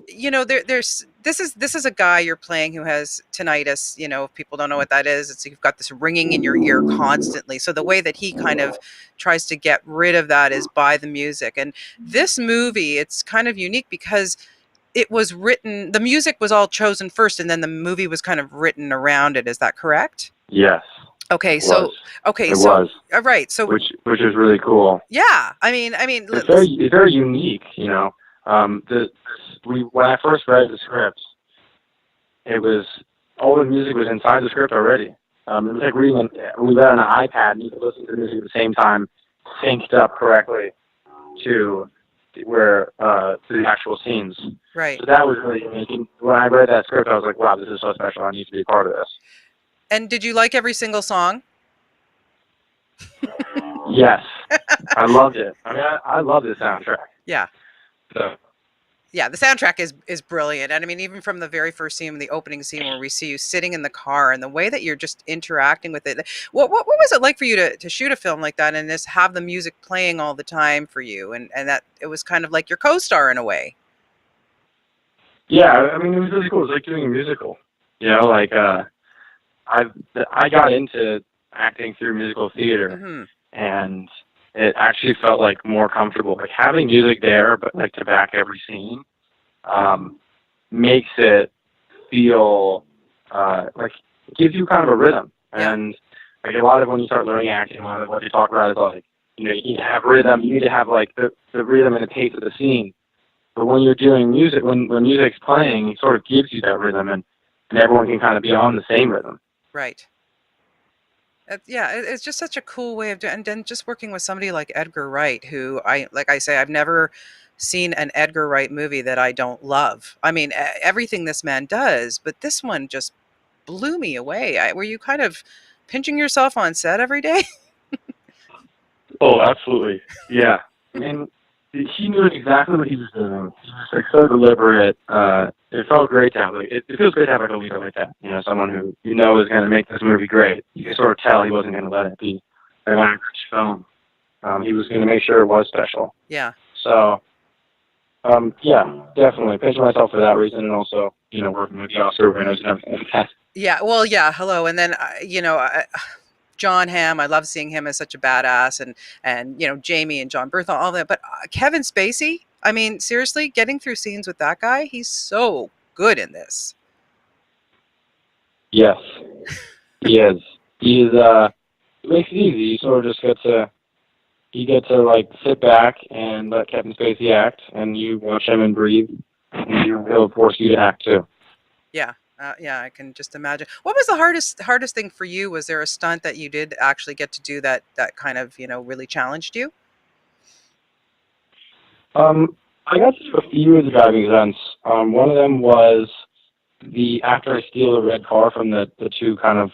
there's this is a guy you're playing who has tinnitus. If people don't know what that is, it's you've got this ringing in your ear constantly. So the way that he kind of tries to get rid of that is by the music. And this movie, it's kind of unique because the music was all chosen first, and then the movie was kind of written around it. Is that correct? Yes, Okay, it was. so okay, It so was, all right, so which is really cool. yeah, It's very unique, you know. When I first read the script, it was all the music was inside the script already. It was like we read on an iPad, and you could listen to the music at the same time, synced up correctly to to the actual scenes. right. So that was really unique. And when I read that script, I was like, wow, this is so special. I need to be a part of this. And did you like every single song? Yes, I loved it. I mean, I love the soundtrack. Yeah. So Yeah, the soundtrack is brilliant. And I mean, even from the very first scene, the opening scene where we see you sitting in the car and the way that you're just interacting with it. What was it like for you to shoot a film like that and just have the music playing all the time for you, and that it was kind of like your co-star in a way? yeah, I mean, it was really cool. It was like doing a musical. You know, like I got into acting through musical theater, Hmm. and it actually felt like more comfortable. Like having music there, but like to back every scene, um, makes it feel like it gives you kind of a rhythm. Yeah. And like a lot of when you start learning acting, a lot of what they talk about is like you need to have rhythm. You need to have like the rhythm and the pace of the scene. But when you're doing music, when music's playing, it sort of gives you that rhythm, and everyone can kind of be on the same rhythm. Right. Yeah, it's just such a cool way of doing, and then just working with somebody like Edgar Wright, who like I say, I've never seen an Edgar Wright movie that I don't love. I mean, everything this man does, but this one just blew me away. Were you kind of pinching yourself on set every day? Oh, absolutely. Yeah. I mean, he knew exactly what he was doing. He was like so deliberate. It felt great to have like it feels great to have like a leader like that. You know, someone who you know is going to make this movie great. You can sort of tell he wasn't going to let it be an average film. He was going to make sure it was special. Yeah. So, yeah, definitely pinching myself for that reason, and also working with the Oscar winners and everything like that. Yeah. Well, yeah. Hello. And then, John Hamm, I love seeing him as such a badass, and Jamie and John Berthel, all that. But Kevin Spacey, I mean, seriously, getting through scenes with that guy, he's so good in this. Yes, he is. He is. It makes it easy. You sort of just get to like sit back and let Kevin Spacey act, and you watch him and breathe, and he'll force you to act too. Yeah. Yeah, I can just imagine. What was the hardest thing for you? Was there a stunt that you did actually get to do that kind of really challenged you? I got to do a few of the driving events. One of them was after I steal the red car from the two kind of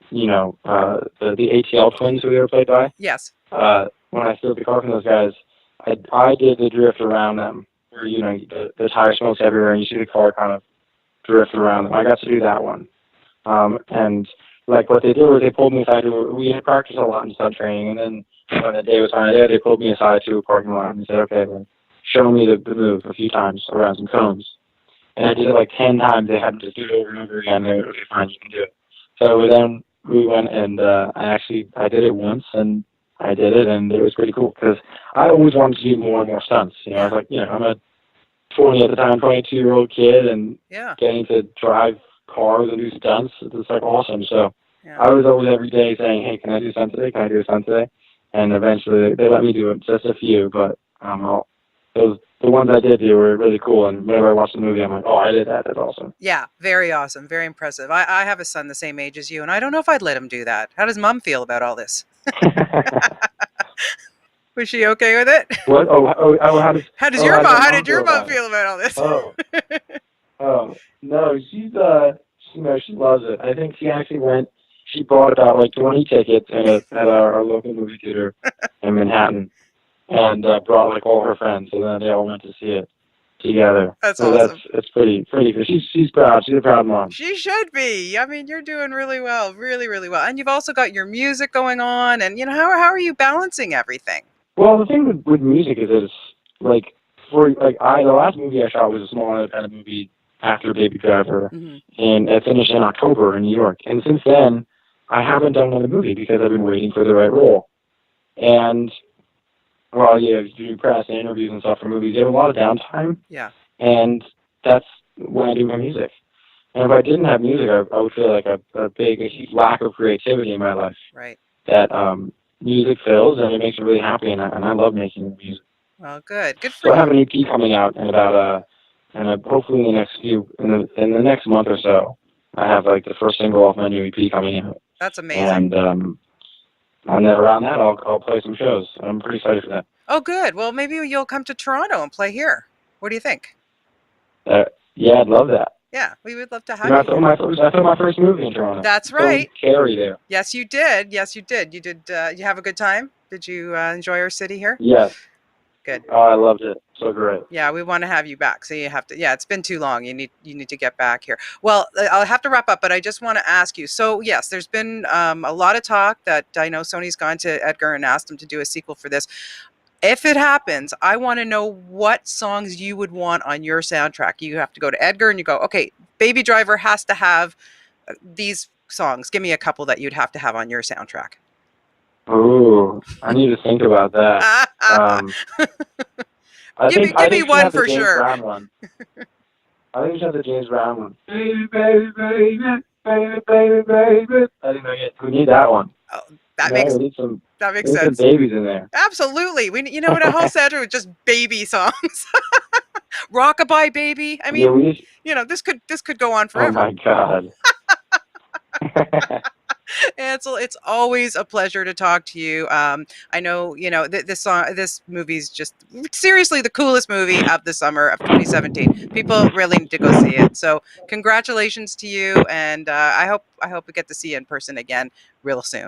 the ATL twins who they were played by. Yes. When I steal the car from those guys, I did the drift around them, where the tire smokes everywhere, and you see the car kind of drift around them. I got to do that one. And like what they did was they pulled me aside we had practiced a lot in sub training, and then when the day was finally there, they pulled me aside to a parking lot and said, okay, well, show me the move a few times around some cones. And I did it like 10 times. They had to just do it over and over again. They were, okay, fine, you can do it. So then we went and I did it once, and I did it, and it was pretty cool because I always wanted to do more and more stunts. I was like, I'm a 22-year-old kid, and Yeah. getting to drive cars and do stunts, it's like awesome. So Yeah. I was always every day saying, hey, can I do a stunt today? Can I do a stunt today? And eventually they let me do it, just a few, but the ones I did do were really cool. And whenever I watch the movie, I'm like, oh, I did that. That's awesome. Yeah, very awesome, very impressive. I have a son the same age as you, and I don't know if I'd let him do that. How does Mom feel about all this? Was she okay with it? What? How does your mom? How Mom did your feel mom about it? feel about all this? Oh, no, she loves it. I think she actually went. She bought about like 20 tickets at our local movie theater in Manhattan, and brought like all her friends, and then they all went to see it together. That's So awesome. it's pretty good. She's proud. She's a proud mom. She should be. I mean, you're doing really well, really, really well, and you've also got your music going on, and how are you balancing everything? Well, the thing with music is that it's like for like the last movie I shot was a small independent movie after Baby Driver, Mm-hmm. and it finished in October in New York. And since then, I haven't done another movie because I've been waiting for the right role. And well, yeah, you do press and interviews and stuff for movies. You have a lot of downtime, Yeah. and that's when I do my music. And if I didn't have music, I would feel like a huge lack of creativity in my life Right. that music fills, and it makes me really happy, and I love making music. Well, good. Good for So I have you. an EP coming out in about hopefully in the next month or so. I have like the first single off my new EP coming out, That's amazing. and then around that I'll play some shows. I'm pretty excited for that. Oh, good. Well, maybe you'll come to Toronto and play here. What do you think? Yeah, I'd love that. Yeah, we would love to You have know, you here. I filmed my first movie in Toronto. That's Filmed right. Carrie there. Yes, you did. Yes, you did. You did. You have a good time? Did you enjoy our city here? Yes. Good. Oh, I loved it. So great. Yeah, we want to have you back. So you have to. Yeah, it's been too long. You need to get back here. Well, I'll have to wrap up, but I just want to ask you. So yes, there's been a lot of talk that I know Sony's gone to Edgar and asked him to do a sequel for this. If it happens, I want to know what songs you would want on your soundtrack. You have to go to Edgar and you go, okay, Baby Driver has to have these songs. Give me a couple that you'd have to have on your soundtrack. Ooh, I need to think about that. Give me we should one have the for James sure. Brown one. I think we should have the James Brown one. Baby, baby, baby, baby, baby, baby. I think we need that one. Oh, that makes we need some sense. babies in there. Absolutely. You know what, a whole soundtrack with just baby songs. Rockabye Baby. I mean, you know, this could go on forever. Oh my God. Ansel, it's always a pleasure to talk to you. I know, you know, this movie's just seriously the coolest movie of the summer of 2017. People really need to go see it. So, congratulations to you, and I hope we get to see you in person again real soon.